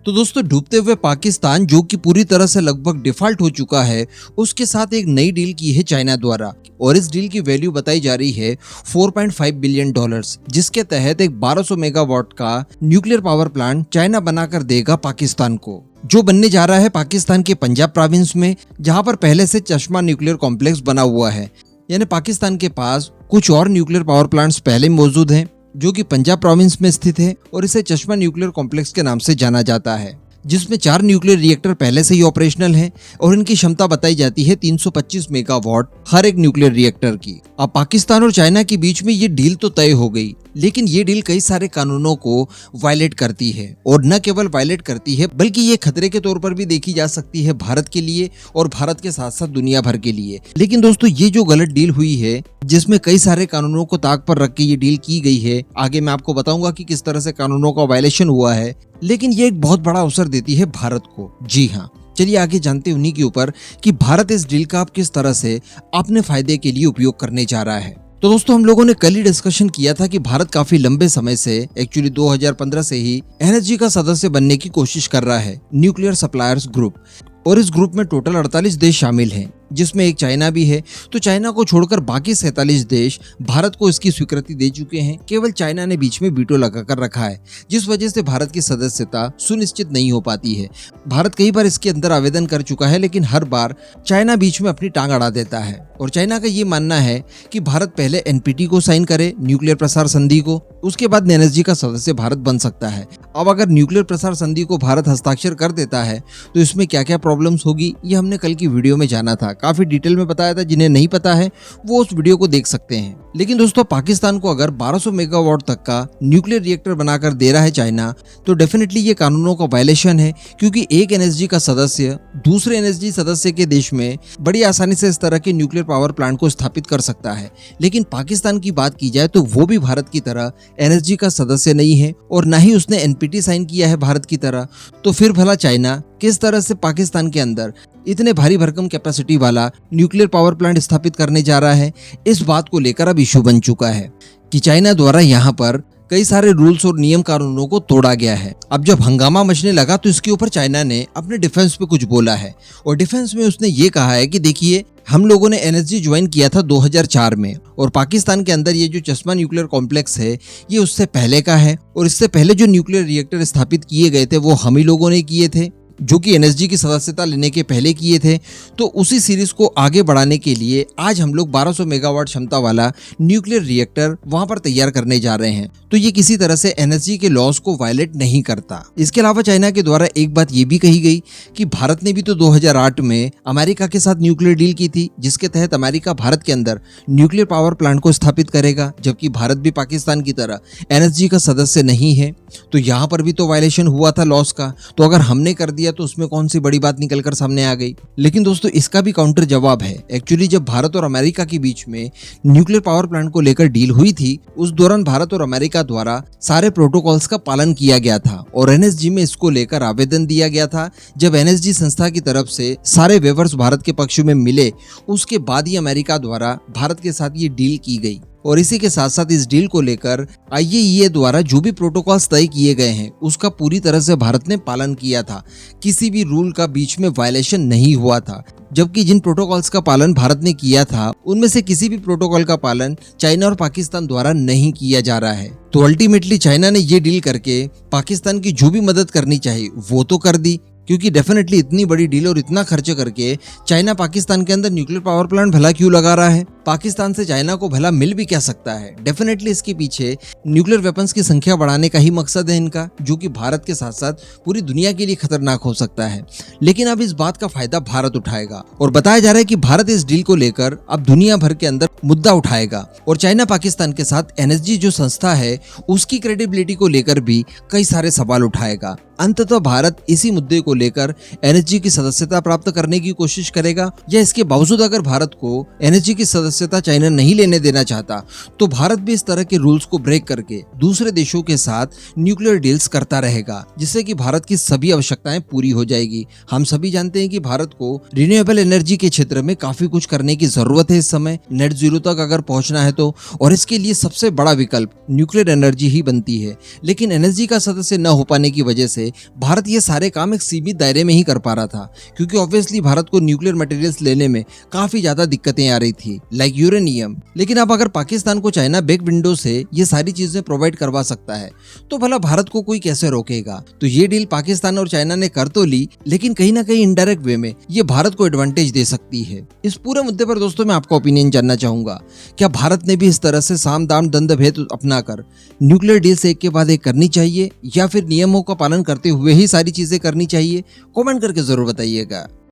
तो दोस्तों डूबते हुए पाकिस्तान जो कि पूरी तरह से लगभग डिफॉल्ट हो चुका है, उसके साथ एक नई डील की है चाइना द्वारा और इस डील की वैल्यू बताई जा रही है 4.5 बिलियन डॉलर्स, जिसके तहत एक 1200 मेगावाट का न्यूक्लियर पावर प्लांट चाइना बनाकर देगा पाकिस्तान को, जो बनने जा रहा है पाकिस्तान के पंजाब प्रोविंस में, जहां पर पहले से चश्मा न्यूक्लियर कॉम्प्लेक्स बना हुआ है। यानी पाकिस्तान के पास कुछ और न्यूक्लियर पावर प्लांट्स पहले मौजूद हैं जो कि पंजाब प्रोविंस में स्थित है और इसे चश्मा न्यूक्लियर कॉम्प्लेक्स के नाम से जाना जाता है, जिसमें 4 न्यूक्लियर रिएक्टर पहले से ही ऑपरेशनल हैं और इनकी क्षमता बताई जाती है 325 मेगावाट हर एक न्यूक्लियर रिएक्टर की। अब पाकिस्तान और चाइना के बीच में ये डील तो तय हो गई, लेकिन ये डील कई सारे कानूनों को वायलेट करती है और न केवल वायलेट करती है बल्कि ये खतरे के तौर पर भी देखी जा सकती है भारत के लिए और भारत के साथ साथ दुनिया भर के लिए। लेकिन दोस्तों ये जो गलत डील हुई है, जिसमें कई सारे कानूनों को ताक पर रख के ये डील की गई है, आगे मैं आपको बताऊंगा कि किस तरह से कानूनों का वायलेशन हुआ है, लेकिन ये एक बहुत बड़ा अवसर देती है भारत को। जी हाँ, चलिए आगे जानते हैं उन्हीं के ऊपर कि भारत इस डील का अब किस तरह से अपने फायदे के लिए उपयोग करने जा रहा है। तो दोस्तों हम लोगों ने कल ही डिस्कशन किया था कि भारत काफी लंबे समय से, एक्चुअली 2015 से ही एनएसजी का सदस्य बनने की कोशिश कर रहा है, न्यूक्लियर सप्लायर्स ग्रुप, और इस ग्रुप में टोटल 48 देश शामिल हैं, जिसमें एक चाइना भी है। तो चाइना को छोड़कर बाकी 47 देश भारत को इसकी स्वीकृति दे चुके हैं। केवल चाइना ने बीच में वीटो लगाकर रखा है, जिस वजह से भारत की सदस्यता सुनिश्चित नहीं हो पाती है। भारत कई बार इसके अंदर आवेदन कर चुका है, लेकिन हर बार चाइना बीच में अपनी टांग अड़ा देता है और चाइना का ये मानना है कि भारत पहले एनपीटी को साइन करे, न्यूक्लियर प्रसार संधि को, उसके बाद एनएसजी का सदस्य भारत बन सकता है। अब अगर न्यूक्लियर प्रसार संधि को भारत हस्ताक्षर कर देता है तो इसमें क्या क्या प्रॉब्लम्स होगी, ये हमने कल की वीडियो में जाना था, काफी डिटेल में बताया था। जिन्हें नहीं पता है वो उस वीडियो को देख सकते हैं। लेकिन दोस्तों पाकिस्तान को अगर 1200 मेगावाट तक का न्यूक्लियर रिएक्टर बनाकर दे रहा है चाइना, तो डेफिनेटली ये कानूनों का वायलेशन है, क्योंकि एक एनएसजी का सदस्य दूसरे एनएसजी सदस्य के देश में बड़ी आसानी से इस तरह के न्यूक्लियर पावर प्लांट को स्थापित कर सकता है। लेकिन पाकिस्तान की बात की जाए तो वो भी भारत की तरह एनएसजी का सदस्य नहीं है और ना ही उसने एनपीटी साइन किया है भारत की तरह। तो फिर भला चाइना किस तरह से पाकिस्तान के अंदर इतने भारी भरकम कैपेसिटी वाला न्यूक्लियर पावर प्लांट स्थापित करने जा रहा है, इस बात को लेकर अब इशू बन चुका है कि चाइना द्वारा यहाँ पर कई सारे रूल्स और नियम कानूनों को तोड़ा गया है। अब जब हंगामा मचने लगा तो इसके ऊपर चाइना ने अपने डिफेंस पे कुछ बोला है और डिफेंस में उसने ये कहा है कि देखिए, हम लोगों ने एनएसजी ज्वाइन किया था 2004 में और पाकिस्तान के अंदर ये जो चश्मा न्यूक्लियर कॉम्प्लेक्स है ये उससे पहले का है और इससे पहले जो न्यूक्लियर रिएक्टर स्थापित किए गए थे वो हम ही लोगों ने किए थे, जो कि एनएसजी की सदस्यता लेने के पहले किए थे। तो उसी सीरीज को आगे बढ़ाने के लिए आज हम लोग 1200 मेगावाट क्षमता वाला न्यूक्लियर रिएक्टर वहां पर तैयार करने जा रहे हैं। तो ये किसी तरह से एनएसजी के लॉज को वायलेट नहीं करता। इसके अलावा चाइना के द्वारा एक बात ये भी कही गई कि भारत ने भी तो 2008 में अमेरिका के साथ न्यूक्लियर डील की थी, जिसके तहत अमेरिका भारत के अंदर न्यूक्लियर पावर प्लांट को स्थापित करेगा, जबकि भारत भी पाकिस्तान की तरह एनएसजी का सदस्य नहीं है। तो यहाँ पर भी तो वायलेशन हुआ था लॉज का। तो अगर हमने कर दिया तो उसमें कौन सी बड़ी बात निकलकर सामने आ गई। लेकिन दोस्तों इसका भी काउंटर जवाब है। एक्चुअली जब भारत और अमेरिका के बीच में न्यूक्लियर पावर प्लांट को लेकर डील हुई थी, उस दौरान भारत और अमेरिका द्वारा सारे प्रोटोकॉल्स का पालन किया गया था और एनएसजी में इसको लेकर आवेदन दिया गया था। जब एनएसजी संस्था की तरफ से सारे वेवर्स भारत के पक्ष में मिले, उसके बाद ही अमेरिका द्वारा भारत के साथ ये डील की गई और इसी के साथ साथ इस डील को लेकर आईएईए द्वारा जो भी प्रोटोकॉल्स तय किए गए हैं उसका पूरी तरह से भारत ने पालन किया था। किसी भी रूल का बीच में वायलेशन नहीं हुआ था, जबकि जिन प्रोटोकॉल्स का पालन भारत ने किया था उनमें से किसी भी प्रोटोकॉल का पालन चाइना और पाकिस्तान द्वारा नहीं किया जा रहा है। तो अल्टीमेटली चाइना ने ये डील करके पाकिस्तान की जो भी मदद करनी चाहिए वो तो कर दी, क्योंकि डेफिनेटली इतनी बड़ी डील और इतना खर्च करके चाइना पाकिस्तान के अंदर न्यूक्लियर पावर प्लांट भला क्यों लगा रहा है? पाकिस्तान से चाइना को भला मिल भी क्या सकता है? डेफिनेटली इसके पीछे न्यूक्लियर वेपन्स की संख्या बढ़ाने का ही मकसद है इनका, जो कि भारत के साथ साथ पूरी दुनिया के लिए खतरनाक हो सकता है। लेकिन अब इस बात का फायदा भारत उठाएगा और बताया जा रहा है कि भारत इस डील को लेकर अब दुनिया भर के अंदर मुद्दा उठाएगा और चाइना पाकिस्तान के साथ एनएसजी जो संस्था है उसकी क्रेडिबिलिटी को लेकर भी कई सारे सवाल उठाएगा। अंततः भारत इसी मुद्दे को को लेकर एनएसजी की सदस्यता प्राप्त करने की कोशिश करेगा, या इसके बावजूद अगर भारत को एनएसजी की सदस्यता चाइना नहीं लेने देना चाहता तो भारत भी इस तरह के रूल्स को ब्रेक करके दूसरे देशों के साथ न्यूक्लियर डील्स करता रहेगा, जिससे कि भारत की सभी आवश्यकताएं पूरी हो जाएगी। हम सभी जानते हैं कि भारत को रिन्यूएबल एनर्जी के क्षेत्र में काफी कुछ करने की जरूरत है इस समय, नेट जीरो तक अगर पहुंचना है तो, और इसके लिए सबसे बड़ा विकल्प न्यूक्लियर एनर्जी ही बनती है। लेकिन एनएसजी का सदस्य न हो पाने की वजह से भारत ये सारे काम एक सीमित दायरे में ही कर पा रहा था, क्योंकि ऑब्वियसली भारत को न्यूक्लियर मटेरियल्स लेने में काफी ज्यादा दिक्कतें आ रही थी, लाइक यूरेनियम। लेकिन अब अगर पाकिस्तान को चाइना बैक विंडो से ये सारी चीजें प्रोवाइड करवा सकता है तो भला भारत को कोई कैसे रोकेगा। तो ये डील पाकिस्तान और चाइना ने कर तो ली, लेकिन कहीं ना कहीं इनडायरेक्ट वे में ये भारत को एडवांटेज दे सकती है। इस पूरे मुद्दे पर दोस्तों मैं आपका ओपिनियन जानना चाहूंगा, क्या भारत ने भी इस तरह से साम दाम दंड भेद अपनाकर न्यूक्लियर डील्स एक के बाद एक करनी चाहिए, या फिर नियमों का पालन करते हुए ही सारी चीजें करनी चाहिए? कमेंट करके जरूर बताइएगा।